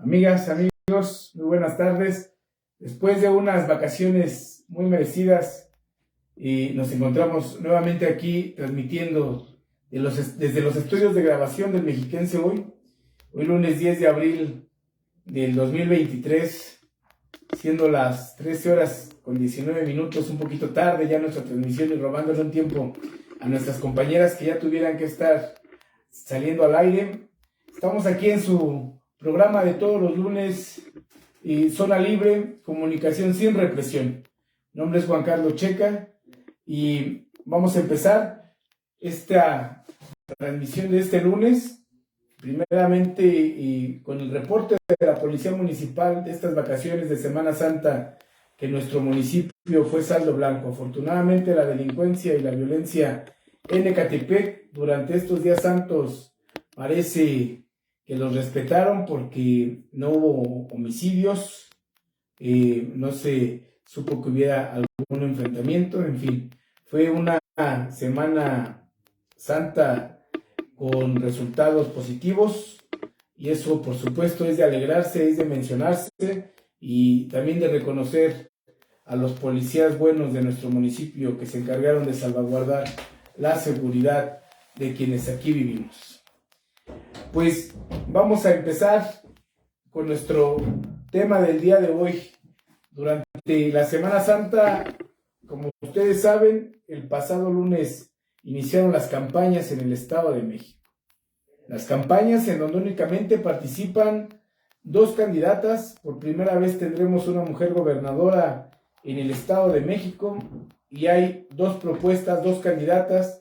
Amigas, amigos, muy buenas tardes. Después de unas vacaciones muy merecidas, nos encontramos nuevamente aquí transmitiendo desde los estudios de grabación del Mexiquense hoy lunes 10 de abril del 2023, siendo las 13 horas con 19 minutos, un poquito tarde ya nuestra transmisión y robándole un tiempo a nuestras compañeras que ya tuvieran que estar saliendo al aire. Estamos aquí en su programa de todos los lunes, Zona Libre, comunicación sin represión. Mi nombre es Juan Carlos Checa y vamos a empezar esta transmisión de este lunes, primeramente con el reporte de la Policía Municipal de estas vacaciones de Semana Santa, que nuestro municipio fue saldo blanco. Afortunadamente la delincuencia y la violencia en Ecatepec durante estos días santos parece que los respetaron porque no hubo homicidios, no se supo que hubiera algún enfrentamiento, en fin, fue una Semana Santa con resultados positivos y eso por supuesto es de alegrarse, es de mencionarse y también de reconocer a los policías buenos de nuestro municipio que se encargaron de salvaguardar la seguridad de quienes aquí vivimos. Pues vamos a empezar con nuestro tema del día de hoy. Durante la Semana Santa, como ustedes saben, el pasado lunes iniciaron las campañas en el Estado de México. Las campañas en donde únicamente participan dos candidatas. Por primera vez tendremos una mujer gobernadora en el Estado de México y hay dos propuestas, dos candidatas.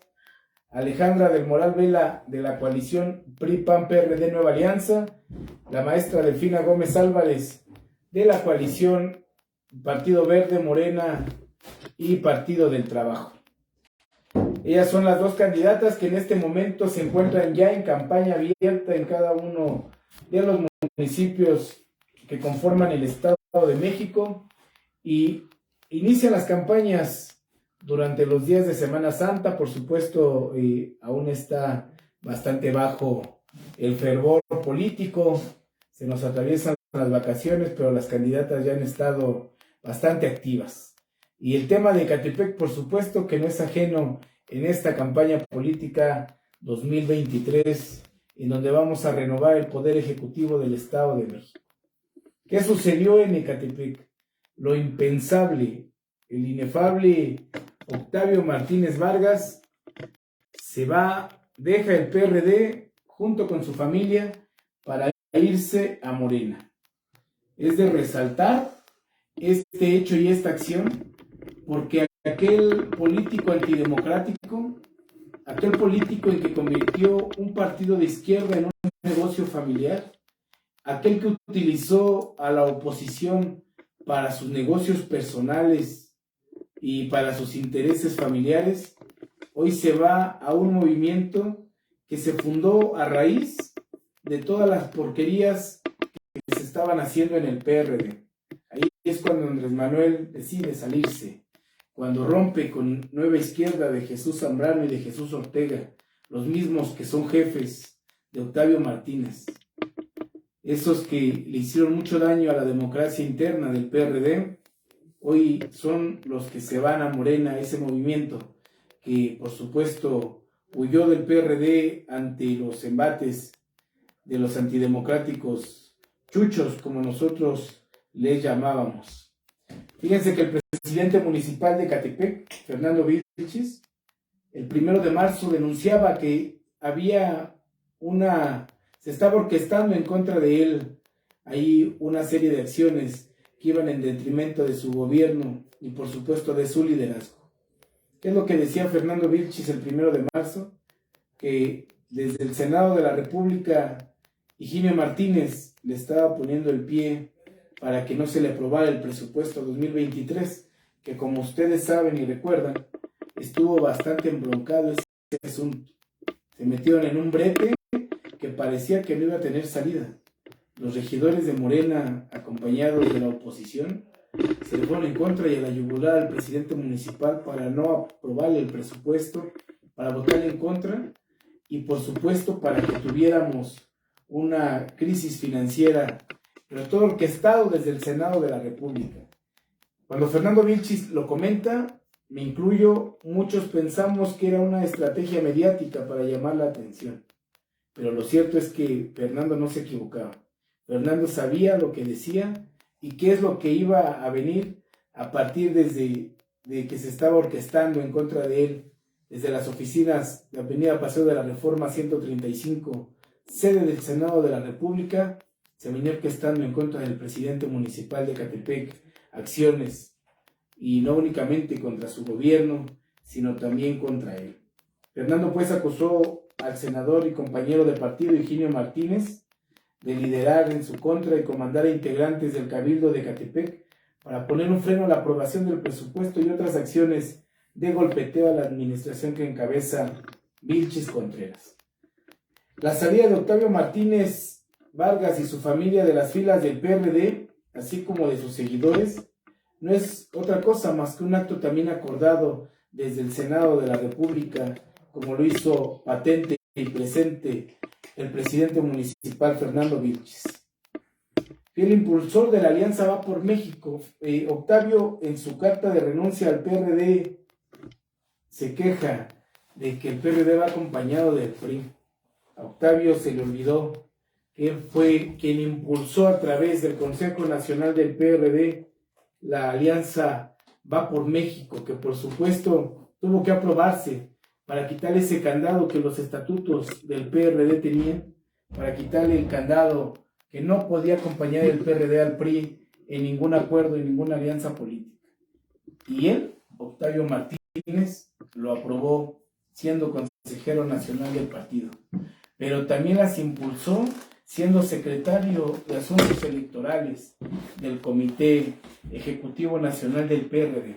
Alejandra del Moral Vela de la coalición PRI-PAN-PRD Nueva Alianza, la maestra Delfina Gómez Álvarez de la coalición Partido Verde, Morena y Partido del Trabajo. Ellas son las dos candidatas que en este momento se encuentran ya en campaña abierta en cada uno de los municipios que conforman el Estado de México y inician las campañas durante los días de Semana Santa. Por supuesto, aún está bastante bajo el fervor político, se nos atraviesan las vacaciones, pero las candidatas ya han estado bastante activas. Y el tema de Ecatepec, por supuesto, que no es ajeno en esta campaña política 2023, en donde vamos a renovar el Poder Ejecutivo del Estado de México. ¿Qué sucedió en Ecatepec? Lo impensable. El inefable Octavio Martínez Vargas deja el PRD junto con su familia para irse a Morena. Es de resaltar este hecho y esta acción porque aquel político antidemocrático, aquel político en que convirtió un partido de izquierda en un negocio familiar, aquel que utilizó a la oposición para sus negocios personales y para sus intereses familiares, hoy se va a un movimiento que se fundó a raíz de todas las porquerías que se estaban haciendo en el PRD. Ahí es cuando Andrés Manuel decide salirse, cuando rompe con Nueva Izquierda de Jesús Zambrano y de Jesús Ortega, los mismos que son jefes de Octavio Martínez, esos que le hicieron mucho daño a la democracia interna del PRD. Hoy son los que se van a Morena, ese movimiento que por supuesto huyó del PRD ante los embates de los antidemocráticos chuchos, como nosotros les llamábamos. Fíjense que el presidente municipal de Ecatepec, Fernando Vilchis, el 1 de marzo denunciaba que se estaba orquestando en contra de él ahí una serie de acciones que iban en detrimento de su gobierno y por supuesto de su liderazgo. ¿Qué es lo que decía Fernando Vilchis el 1 de marzo? Que desde el Senado de la República, Higinio Martínez le estaba poniendo el pie para que no se le aprobara el presupuesto 2023, que como ustedes saben y recuerdan, estuvo bastante embroncado ese asunto. Se metieron en un brete que parecía que no iba a tener salida. Los regidores de Morena, acompañados de la oposición, se le fueron en contra y a la yugular al presidente municipal para no aprobarle el presupuesto, para votar en contra y por supuesto para que tuviéramos una crisis financiera pero todo orquestado desde el Senado de la República. Cuando Fernando Vilchis lo comenta, me incluyo, muchos pensamos que era una estrategia mediática para llamar la atención, pero lo cierto es que Fernando no se equivocaba. Fernando sabía lo que decía y qué es lo que iba a venir a partir de que se estaba orquestando en contra de él desde las oficinas de Avenida Paseo de la Reforma 135, sede del Senado de la República. Se venía orquestando en contra del presidente municipal de Ecatepec acciones, y no únicamente contra su gobierno, sino también contra él. Fernando pues acusó al senador y compañero de partido Higinio Martínez de liderar en su contra y comandar a integrantes del Cabildo de Ecatepec para poner un freno a la aprobación del presupuesto y otras acciones de golpeteo a la administración que encabeza Vilchis Contreras. La salida de Octavio Martínez Vargas y su familia de las filas del PRD, así como de sus seguidores, no es otra cosa más que un acto también acordado desde el Senado de la República, como lo hizo patente y presente el presidente municipal Fernando Vilchis. El impulsor de la Alianza Va por México, Octavio, en su carta de renuncia al PRD, se queja de que el PRD va acompañado del PRI. A Octavio se le olvidó que él fue quien impulsó a través del Consejo Nacional del PRD la Alianza Va por México, que por supuesto tuvo que aprobarse para quitarle ese candado que los estatutos del PRD tenían, para quitarle el candado que no podía acompañar el PRD al PRI en ningún acuerdo, en ninguna alianza política. Y él, Octavio Martínez, lo aprobó siendo consejero nacional del partido, pero también las impulsó siendo secretario de Asuntos Electorales del Comité Ejecutivo Nacional del PRD.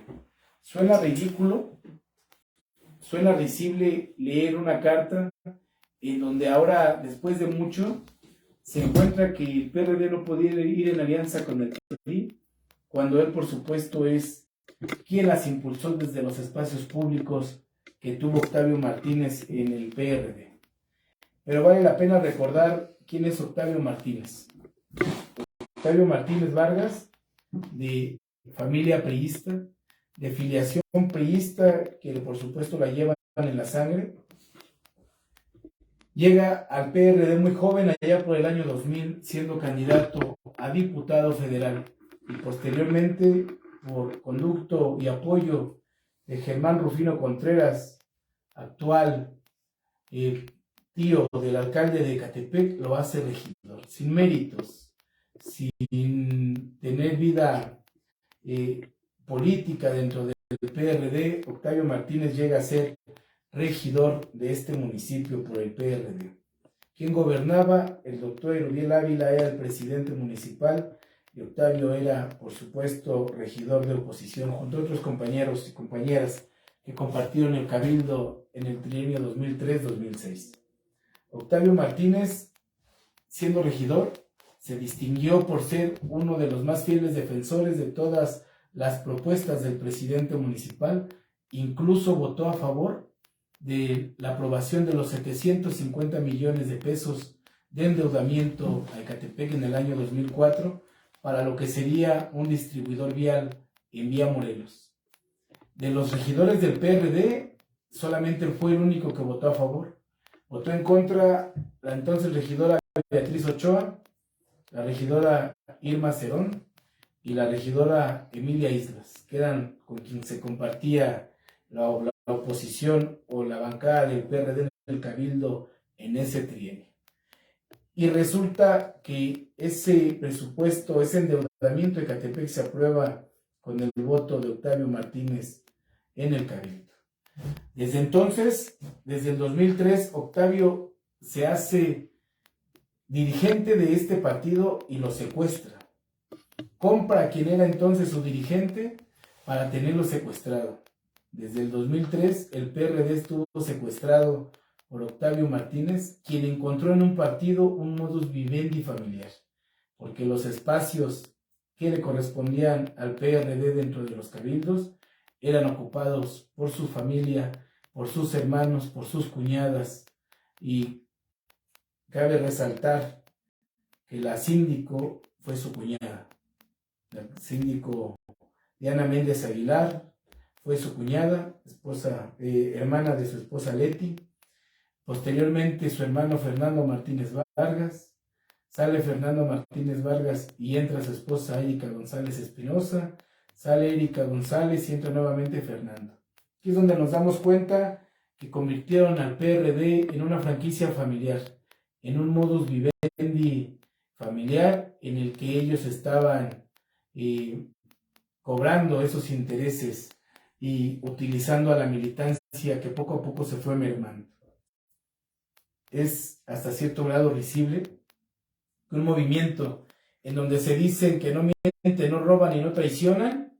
Suena ridículo, suena risible leer una carta en donde ahora, después de mucho, se encuentra que el PRD no podía ir en alianza con el PRI, cuando él, por supuesto, es quien las impulsó desde los espacios públicos que tuvo Octavio Martínez en el PRD. Pero vale la pena recordar quién es Octavio Martínez. Octavio Martínez Vargas, de familia priista, de filiación priista, que por supuesto la llevan en la sangre. Llega al PRD muy joven, allá por el año 2000, siendo candidato a diputado federal, y posteriormente, por conducto y apoyo de Germán Rufino Contreras, actual tío del alcalde de Ecatepec, lo hace regidor, sin méritos, sin tener vida política dentro del PRD. Octavio Martínez llega a ser regidor de este municipio por el PRD. Quien gobernaba, el doctor Erubiel Ávila, era el presidente municipal, y Octavio era, por supuesto, regidor de oposición, junto a otros compañeros y compañeras que compartieron el cabildo en el trienio 2003-2006. Octavio Martínez, siendo regidor, se distinguió por ser uno de los más fieles defensores de todas las propuestas del presidente municipal. Incluso votó a favor de la aprobación de los 750 millones de pesos de endeudamiento a Ecatepec en el año 2004 para lo que sería un distribuidor vial en Vía Morelos. De los regidores del PRD, solamente fue el único que votó a favor. Votó en contra la entonces regidora Beatriz Ochoa, la regidora Irma Cerón y la regidora Emilia Islas, que eran con quien se compartía la oposición o la bancada del PRD en el Cabildo en ese trienio. Y resulta que ese presupuesto, ese endeudamiento de Ecatepec se aprueba con el voto de Octavio Martínez en el Cabildo. Desde entonces, desde el 2003, Octavio se hace dirigente de este partido y lo secuestra. Compra a quien era entonces su dirigente para tenerlo secuestrado. Desde el 2003, el PRD estuvo secuestrado por Octavio Martínez, quien encontró en un partido un modus vivendi familiar, porque los espacios que le correspondían al PRD dentro de los cabildos eran ocupados por su familia, por sus hermanos, por sus cuñadas, y cabe resaltar que la síndico fue su cuñada. La síndico Diana Méndez Aguilar fue su cuñada, hermana de su esposa Leti. Posteriormente su hermano Fernando Martínez Vargas. Sale Fernando Martínez Vargas y entra su esposa Erika González Espinosa. Sale Erika González y entra nuevamente Fernando. Aquí es donde nos damos cuenta que convirtieron al PRD en una franquicia familiar, en un modus vivendi familiar en el que ellos estaban cobrando esos intereses y utilizando a la militancia que poco a poco se fue mermando. Es hasta cierto grado risible que un movimiento en donde se dicen que no mienten, no roban y no traicionan,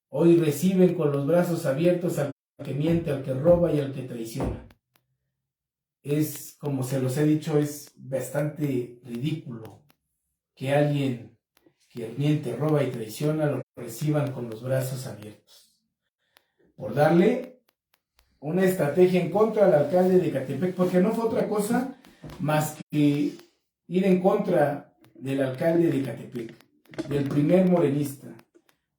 hoy reciben con los brazos abiertos al que miente, al que roba y al que traiciona. Es, como se los he dicho, es bastante ridículo que alguien que miente, roba y traiciona lo reciban con los brazos abiertos. Por darle una estrategia en contra al alcalde de Ecatepec, porque no fue otra cosa más que ir en contra del alcalde de Ecatepec, del primer morenista,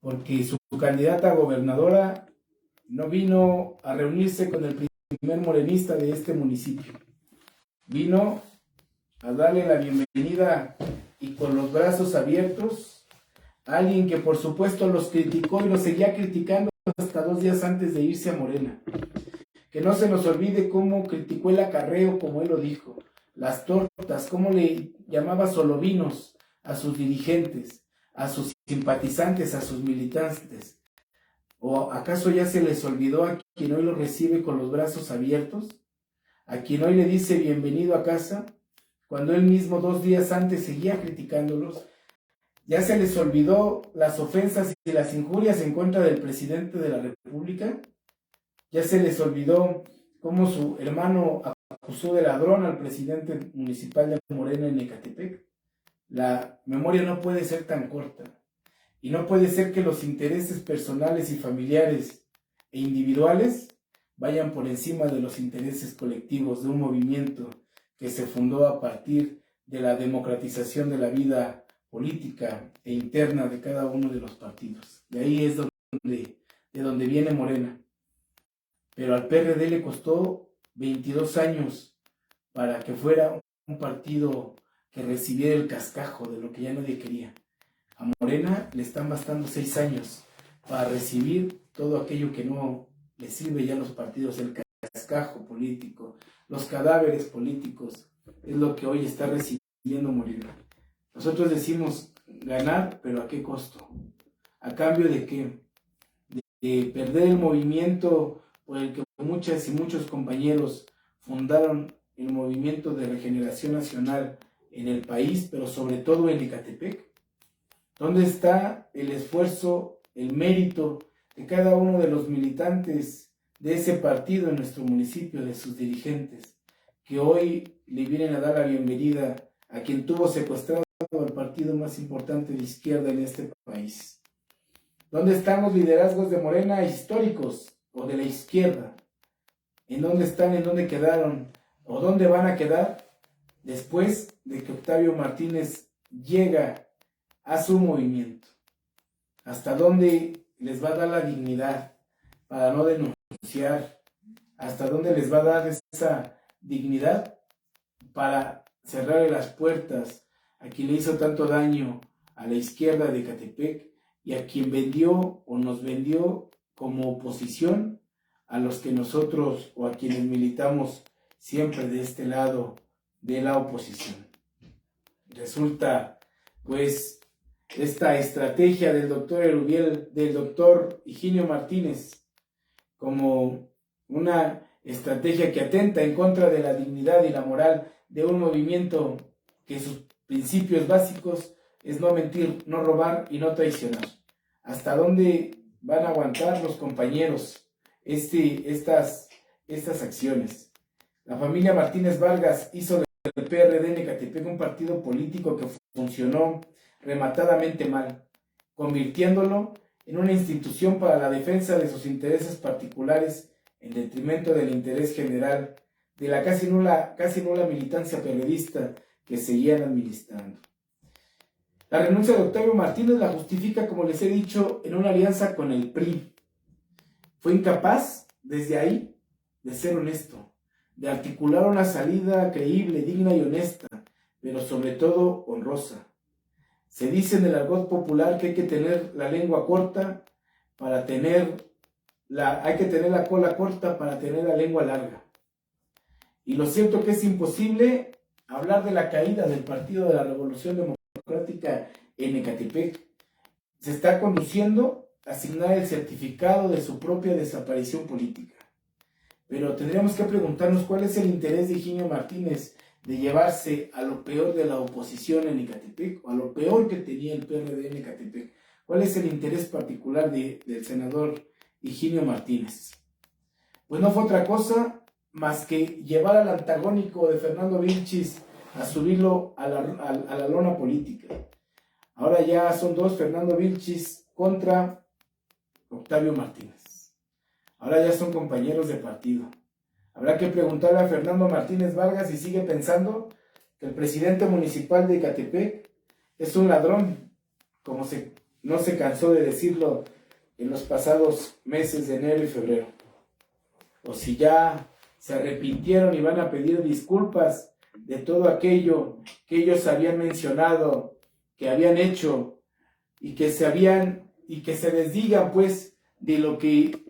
porque su candidata a gobernadora no vino a reunirse con el primer morenista de este municipio. Vino a darle la bienvenida y con los brazos abiertos a alguien que por supuesto los criticó y los seguía criticando hasta 2 días antes de irse a Morena. Que no se nos olvide cómo criticó el acarreo, como él lo dijo, las tortas, cómo le llamaba solovinos a sus dirigentes, a sus simpatizantes, a sus militantes. ¿O acaso ya se les olvidó a quien hoy lo recibe con los brazos abiertos? ¿A quien hoy le dice bienvenido a casa? Cuando él mismo 2 días antes seguía criticándolos. ¿Ya se les olvidó las ofensas y las injurias en contra del presidente de la República? ¿Ya se les olvidó cómo su hermano acusó de ladrón al presidente municipal de Morena en Ecatepec? La memoria no puede ser tan corta. Y no puede ser que los intereses personales y familiares e individuales vayan por encima de los intereses colectivos de un movimiento que se fundó a partir de la democratización de la vida política e interna de cada uno de los partidos. De ahí es de donde viene Morena. Pero al PRD le costó 22 años para que fuera un partido que recibiera el cascajo de lo que ya nadie quería. A Morena le están bastando 6 años para recibir todo aquello que no le sirve ya a los partidos, el cascajo político, los cadáveres políticos, es lo que hoy está recibiendo Morena. Nosotros decimos ganar, pero ¿a qué costo? ¿A cambio de qué? De perder el movimiento por el que muchas y muchos compañeros fundaron el movimiento de regeneración nacional en el país, pero sobre todo en Ecatepec. ¿Dónde está el esfuerzo, el mérito de cada uno de los militantes de ese partido en nuestro municipio, de sus dirigentes, que hoy le vienen a dar la bienvenida a quien tuvo secuestrado el partido más importante de izquierda en este país? ¿Dónde están los liderazgos de Morena históricos o de la izquierda? ¿En dónde están? ¿En dónde quedaron? ¿O dónde van a quedar después de que Octavio Martínez llega a su movimiento? ¿Hasta dónde les va a dar la dignidad para no denunciar? ¿Hasta dónde les va a dar esa dignidad para cerrarle las puertas a quien le hizo tanto daño a la izquierda de Ecatepec y a quien vendió o nos vendió como oposición a los que nosotros o a quienes militamos siempre de este lado de la oposición? Resulta, pues, esta estrategia del doctor Erubiel, del doctor Higinio Martínez, como una estrategia que atenta en contra de la dignidad y la moral de un movimiento que sus principios básicos es no mentir, no robar y no traicionar. ¿Hasta dónde van a aguantar los compañeros estas acciones? La familia Martínez Vargas hizo del PRD en Ecatepec un partido político que funcionó rematadamente mal, convirtiéndolo en una institución para la defensa de sus intereses particulares en detrimento del interés general de la casi nula militancia periodista que seguían administrando. La renuncia de Octavio Martínez la justifica, como les he dicho, en una alianza con el PRI. Fue incapaz, desde ahí, de ser honesto, de articular una salida creíble, digna y honesta, pero sobre todo honrosa. Se dice en el argot popular que hay que tener la lengua corta para hay que tener la cola corta para tener la lengua larga. Y lo cierto que es imposible hablar de la caída del Partido de la Revolución Democrática en Ecatepec. Se está conduciendo a asignar el certificado de su propia desaparición política. Pero tendríamos que preguntarnos cuál es el interés de Higinio Martínez de llevarse a lo peor de la oposición en Ecatepec, o a lo peor que tenía el PRD en Ecatepec. ¿Cuál es el interés particular del senador Higinio Martínez? Pues no fue otra cosa más que llevar al antagónico de Fernando Vilchis a subirlo a la lona política. Ahora ya son dos, Fernando Vilchis contra Octavio Martínez. Ahora ya son compañeros de partido. Habrá que preguntarle a Fernando Martínez Vargas si sigue pensando que el presidente municipal de Ecatepec es un ladrón, como no se cansó de decirlo en los pasados meses de enero y febrero. O si ya se arrepintieron y van a pedir disculpas de todo aquello que ellos habían mencionado, que habían hecho, y que se desdigan pues de lo que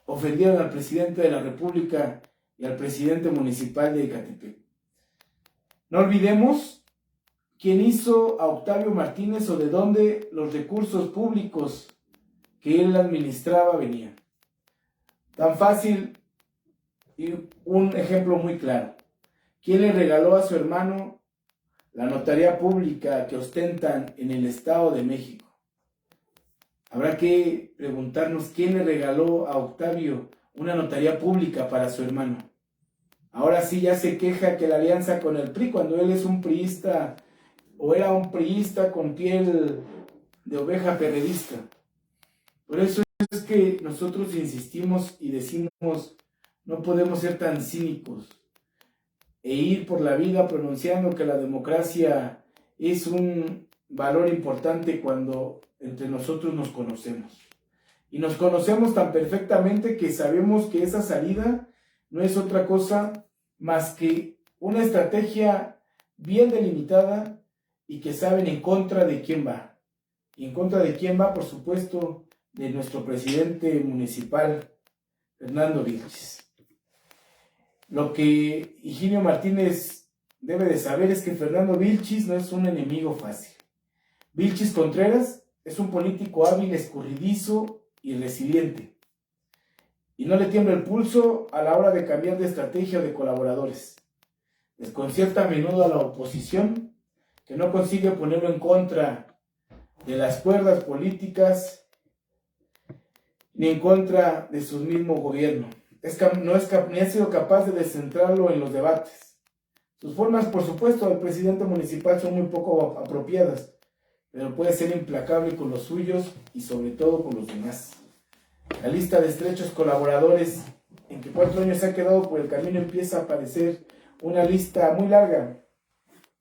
ofendieron al presidente de la República y al presidente municipal de Ecatepec. No olvidemos quién hizo a Octavio Martínez o de dónde los recursos públicos que él administraba venían. Tan fácil y un ejemplo muy claro. ¿Quién le regaló a su hermano la notaría pública que ostentan en el Estado de México? Habrá que preguntarnos quién le regaló a Octavio una notaría pública para su hermano. Ahora sí ya se queja que la alianza con el PRI, cuando él es un priista o era un priista con piel de oveja perredista. Por eso es que nosotros insistimos y decimos, no podemos ser tan cínicos e ir por la vida pronunciando que la democracia es un valor importante cuando entre nosotros nos conocemos. Y nos conocemos tan perfectamente que sabemos que esa salida no es otra cosa más que una estrategia bien delimitada y que saben en contra de quién va. Y en contra de quién va, por supuesto, de nuestro presidente municipal, Fernando Vilchis. Lo que Higinio Martínez debe de saber es que Fernando Vilchis no es un enemigo fácil. Vilchis Contreras es un político hábil, escurridizo y resiliente. Y no le tiembla el pulso a la hora de cambiar de estrategia o de colaboradores. Desconcierta a menudo a la oposición, que no consigue ponerlo en contra de las cuerdas políticas ni en contra de su mismo gobierno. Ni ha sido capaz de descentrarlo en los debates. Sus formas, por supuesto, del presidente municipal son muy poco apropiadas, pero puede ser implacable con los suyos y sobre todo con los demás. La lista de estrechos colaboradores en que 4 años se ha quedado por el camino empieza a parecer una lista muy larga.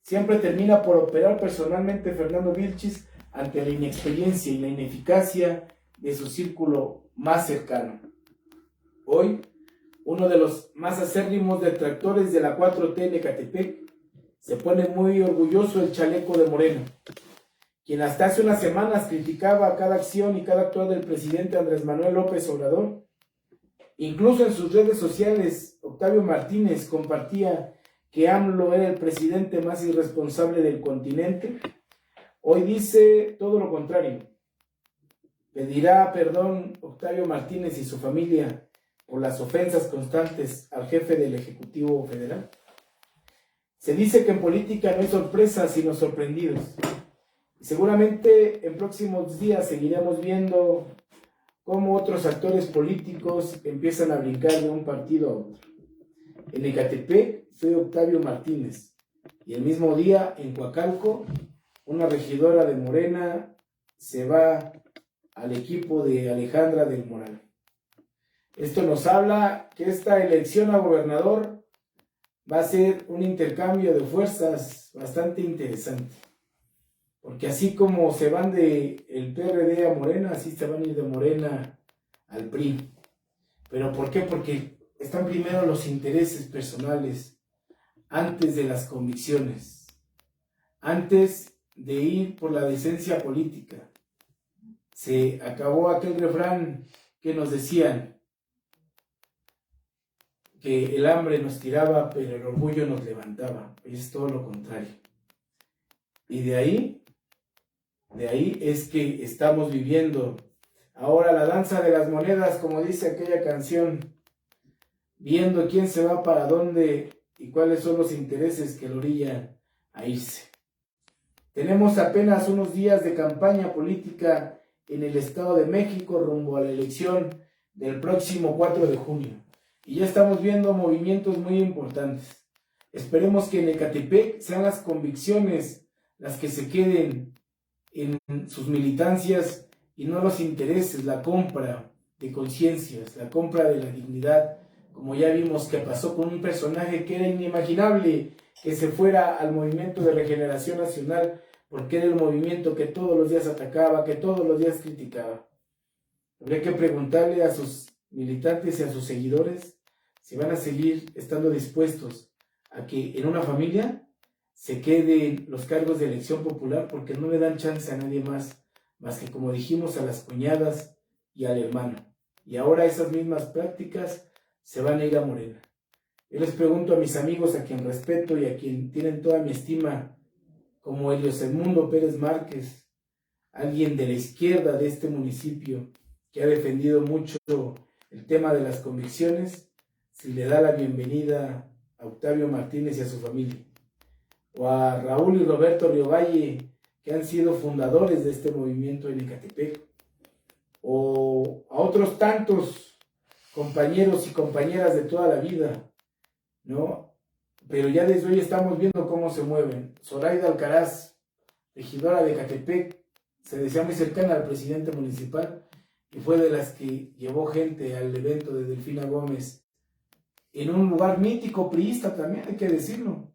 Siempre termina por operar personalmente Fernando Vilchis ante la inexperiencia y la ineficacia de su círculo más cercano. Hoy, uno de los más acérrimos detractores de la 4T en Ecatepec se pone muy orgulloso el chaleco de Moreno, quien hasta hace unas semanas criticaba cada acción y cada actuar del presidente Andrés Manuel López Obrador. Incluso en sus redes sociales, Octavio Martínez compartía que AMLO era el presidente más irresponsable del continente. Hoy dice todo lo contrario. Pedirá perdón Octavio Martínez y su familia por las ofensas constantes al jefe del Ejecutivo Federal. Se dice que en política no hay sorpresas sino sorprendidos. Y seguramente en próximos días seguiremos viendo cómo otros actores políticos empiezan a brincar de un partido a otro. En Ecatepec fue Octavio Martínez y el mismo día en Coacalco una regidora de Morena se va al equipo de Alejandra del Moral. Esto nos habla que esta elección a gobernador va a ser un intercambio de fuerzas bastante interesante. porque así como se van de el PRD a Morena, así se van a ir de Morena al PRI. ¿Pero por qué? Porque están primero los intereses personales antes de las convicciones, antes de ir por la decencia política. Se acabó aquel refrán que nos decían que el hambre nos tiraba, pero el orgullo nos levantaba. Es todo lo contrario. Y de ahí es que estamos viviendo ahora la danza de las monedas, como dice aquella canción, viendo quién se va para dónde y cuáles son los intereses que lo orillan a irse. Tenemos apenas unos días de campaña política en el Estado de México rumbo a la elección del próximo 4 de junio. Y ya estamos viendo movimientos muy importantes. Esperemos que en Ecatepec sean las convicciones las que se queden en sus militancias y no los intereses, la compra de conciencias, la compra de la dignidad, como ya vimos que pasó con un personaje que era inimaginable que se fuera al Movimiento de Regeneración Nacional, porque era el movimiento que todos los días atacaba, que todos los días criticaba. Habría que preguntarle a sus militantes y a sus seguidores si van a seguir estando dispuestos a que en una familia se queden los cargos de elección popular, porque no le dan chance a nadie más que, como dijimos, a las cuñadas y al hermano. Y ahora esas mismas prácticas se van a ir a Morena. Yo les pregunto a mis amigos, a quien respeto y a quien tienen toda mi estima, como Eliosemundo Pérez Márquez, alguien de la izquierda de este municipio que ha defendido mucho el tema de las convicciones, si le da la bienvenida a Octavio Martínez y a su familia, o a Raúl y Roberto Riovalle, que han sido fundadores de este movimiento en Ecatepec, o a otros tantos compañeros y compañeras de toda la vida, ¿no? Pero ya desde hoy estamos viendo cómo se mueven. Zoraida Alcaraz, regidora de Ecatepec, se decía muy cercana al presidente municipal y fue de las que llevó gente al evento de Delfina Gómez, en un lugar mítico priista también, hay que decirlo,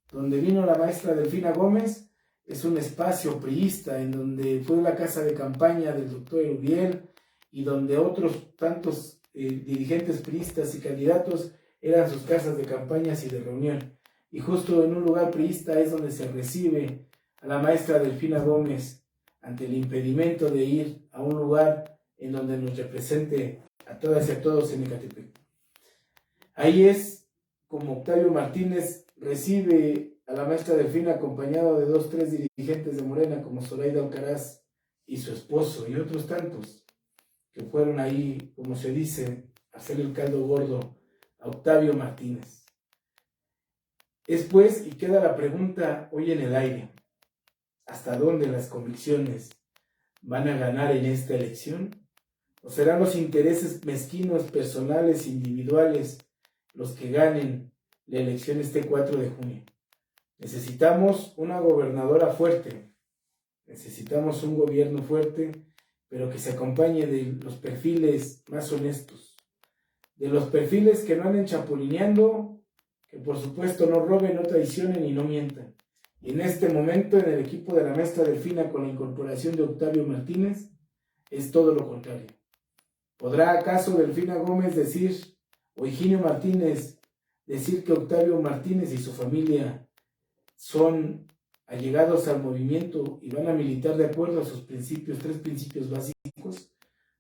donde vino la maestra Delfina Gómez. Es un espacio priista en donde fue la casa de campaña del doctor Erubiel y donde otros tantos dirigentes priistas y candidatos eran sus casas de campañas y de reunión. Y justo en un lugar priista es donde se recibe a la maestra Delfina Gómez ante el impedimento de ir a un lugar en donde nos represente a todas y a todos en Ecatepec. Ahí es como Octavio Martínez recibe a la maestra Delfina acompañado de 2 o 3 dirigentes de Morena como Zoraida Alcaraz y su esposo y otros tantos que fueron ahí, como se dice, a hacer el caldo gordo a Octavio Martínez. Es pues, y queda la pregunta hoy en el aire, ¿hasta dónde las convicciones van a ganar en esta elección? ¿O serán los intereses mezquinos, personales, individuales, los que ganen la elección este 4 de junio? Necesitamos una gobernadora fuerte, necesitamos un gobierno fuerte, pero que se acompañe de los perfiles más honestos, de los perfiles que no anden chapulineando, que por supuesto no roben, no traicionen y no mientan. Y en este momento, en el equipo de la maestra Delfina, con la incorporación de Octavio Martínez, es todo lo contrario. ¿Podrá acaso Delfina Gómez decir, o Higinio Martínez, decir que Octavio Martínez y su familia son allegados al movimiento y van a militar de acuerdo a sus principios, 3 principios básicos?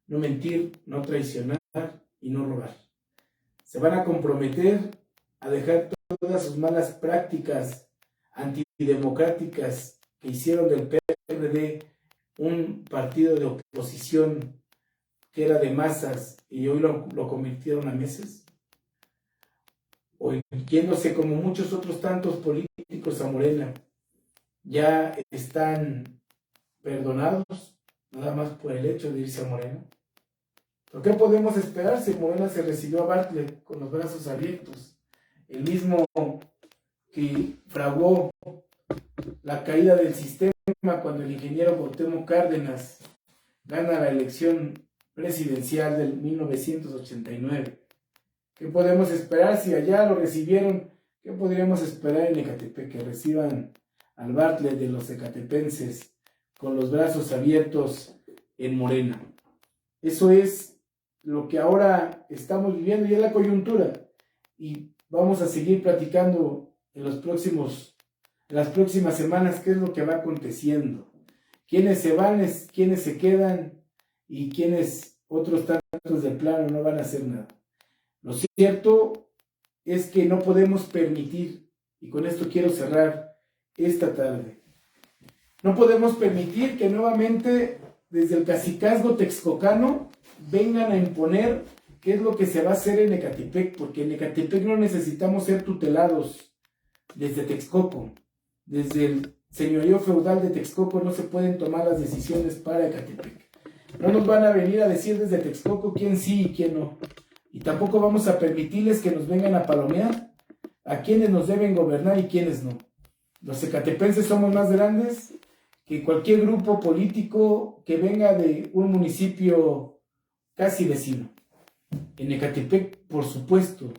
No mentir, no traicionar y no robar. Se van a comprometer a dejar todas sus malas prácticas antidemocráticas que hicieron del PRD un partido de oposición que era de masas y hoy lo convirtieron a meses, o yéndose como muchos otros tantos políticos a Morena. Ya están perdonados nada más por el hecho de irse a Morena. ¿Pero qué podemos esperar si Morena se recibió a Bartlett con los brazos abiertos? El mismo que fraguó la caída del sistema cuando el ingeniero Cuauhtémoc Cárdenas gana la elección presidencial del 1989. ¿Qué podemos esperar si allá lo recibieron? ¿Qué podríamos esperar en Ecatepec? Que reciban al Bartlett de los ecatepenses, con los brazos abiertos en Morena. Eso es lo que ahora estamos viviendo y es la coyuntura. Y vamos a seguir platicando en las próximas semanas qué es lo que va aconteciendo. Quiénes se van, quiénes se quedan y quiénes otros tantos de plano no van a hacer nada. Lo cierto es que no podemos permitir, y con esto quiero cerrar esta tarde, no podemos permitir que nuevamente desde el cacicazgo texcocano vengan a imponer qué es lo que se va a hacer en Ecatepec, porque en Ecatepec no necesitamos ser tutelados desde Texcoco. Desde el señorío feudal de Texcoco no se pueden tomar las decisiones para Ecatepec. No nos van a venir a decir desde Texcoco quién sí y quién no. Y tampoco vamos a permitirles que nos vengan a palomear a quienes nos deben gobernar y quienes no. Los ecatepenses somos más grandes que cualquier grupo político que venga de un municipio casi vecino. En Ecatepec, por supuesto,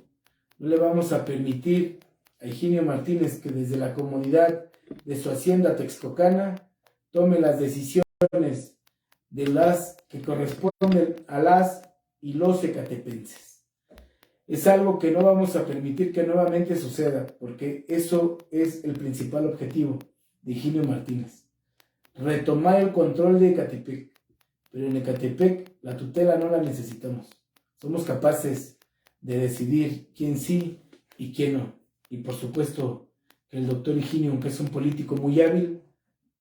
no le vamos a permitir a Higinio Martínez que desde la comodidad de su hacienda texcocana tome las decisiones de las que corresponden a las y los ecatepenses. Es algo que no vamos a permitir que nuevamente suceda, porque eso es el principal objetivo de Higinio Martínez. Retomar el control de Ecatepec. Pero en Ecatepec la tutela no la necesitamos. Somos capaces de decidir quién sí y quién no. Y por supuesto que el doctor Higinio, aunque es un político muy hábil,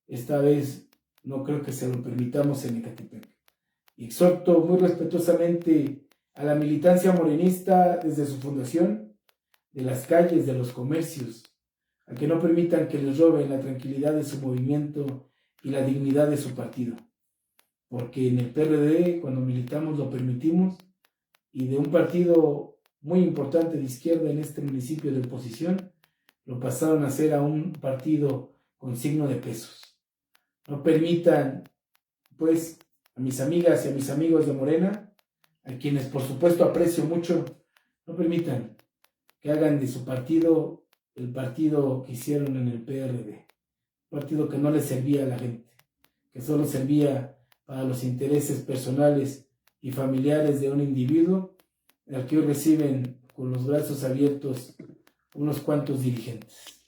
esta vez no creo que se lo permitamos en Ecatepec. Y exhorto muy respetuosamente a la militancia morenista desde su fundación, de las calles, de los comercios, a que no permitan que les roben la tranquilidad de su movimiento y la dignidad de su partido. Porque en el PRD, cuando militamos, lo permitimos, y de un partido muy importante de izquierda en este municipio de oposición, lo pasaron a ser a un partido con signo de pesos. No permitan, pues, a mis amigas y a mis amigos de Morena, a quienes por supuesto aprecio mucho, no permitan que hagan de su partido el partido que hicieron en el PRD. Un partido que no les servía a la gente, que solo servía para los intereses personales y familiares de un individuo, al que hoy reciben con los brazos abiertos unos cuantos dirigentes.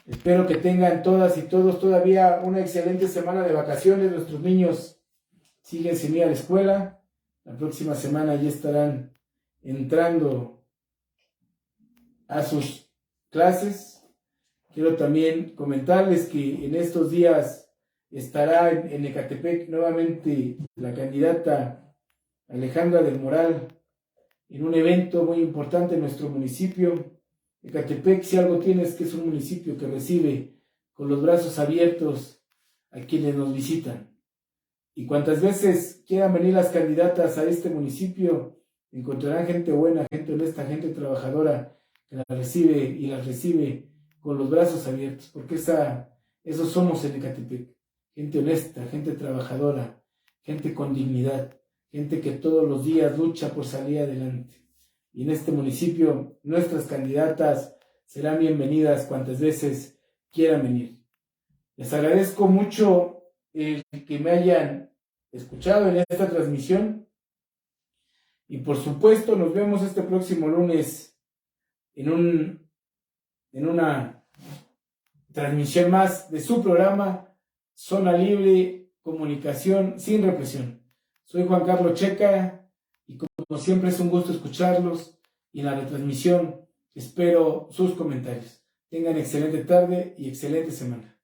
Espero que tengan todas y todos todavía una excelente semana de vacaciones. Nuestros niños siguen sin ir a la escuela. La próxima semana ya estarán entrando a sus clases. Quiero también comentarles que en estos días estará en Ecatepec nuevamente la candidata Alejandra del Moral en un evento muy importante en nuestro municipio. Ecatepec, si algo tiene, es que es un municipio que recibe con los brazos abiertos a quienes nos visitan. Y cuantas veces quieran venir las candidatas a este municipio, encontrarán gente buena, gente honesta, gente trabajadora que las recibe y las recibe con los brazos abiertos, porque eso somos en Ecatepec. Gente honesta, gente trabajadora, gente con dignidad, gente que todos los días lucha por salir adelante. Y en este municipio nuestras candidatas serán bienvenidas cuantas veces quieran venir. Les agradezco mucho el que me hayan escuchado en esta transmisión y por supuesto nos vemos este próximo lunes en una transmisión más de su programa Zona Libre, Comunicación sin Represión. Soy Juan Carlos Checa y como siempre es un gusto escucharlos y en la retransmisión espero sus comentarios. Tengan excelente tarde y excelente semana.